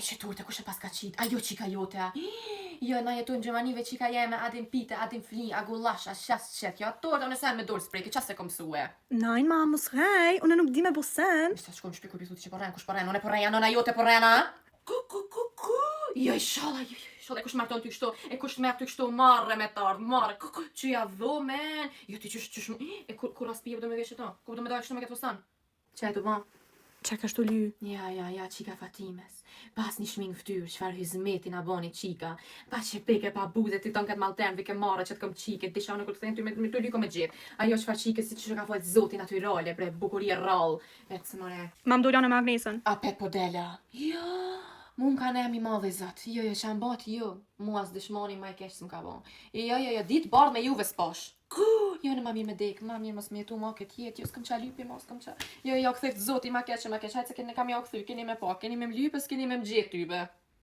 që turte, kush e pas ka qit? Ajo qika jote. Jo, na jetu në Gjermanive qika jeme, adin pite, adin fli, a gullash, a shas qet. Jo, torta, unë sen me dorë sprejke, qas e kom mësue? Nein, ma, mos rej, unë nuk di me bo sen. Mista shkojmë shpiku i thuti që porren, kush porren, unë e porrenja, nona jote porrena? Jo, inshallah, kush marton ty kështu, e kush merr ty kështu marrë me tard, marrë, që ja dho, men. Jo, ti qysh, e kur as pije do me vesh ato, kur do me dojë kështu me këtë fustan? Që e të ban? Qa ka shtu ly? Ja, qika Fatimes. Pas një shming ftyrë, qfar hizmeti na boni qika. Pa që peke, pa buze, ti ton këtë maltern, vike marrë që të kom qike, disha në këtë thejnë ty me të lyko me gjithë. Ajo qfar qike, si që ka fojtë zotin natyrale, bre, bukurie rall. Vetë së more. Mam do në magnesën. A pet po dela. Jo, mun ka nemi madhe zat. Jo, që am bati jo. Mua s'dëshmoni ma i kesh s'm ka bon. Jo, ditë bardh me juve s'pash. Jo, në ma mirë me dek, ma mirë mos me jetu ma këtë jetë, jo s'këm qa lypi, ma s'këm qa. Jo, këthejt zoti ma keqe, hajtë se keni kam ja u këthy, keni me pa, keni me mlypë, s'keni me mgjetë tybe.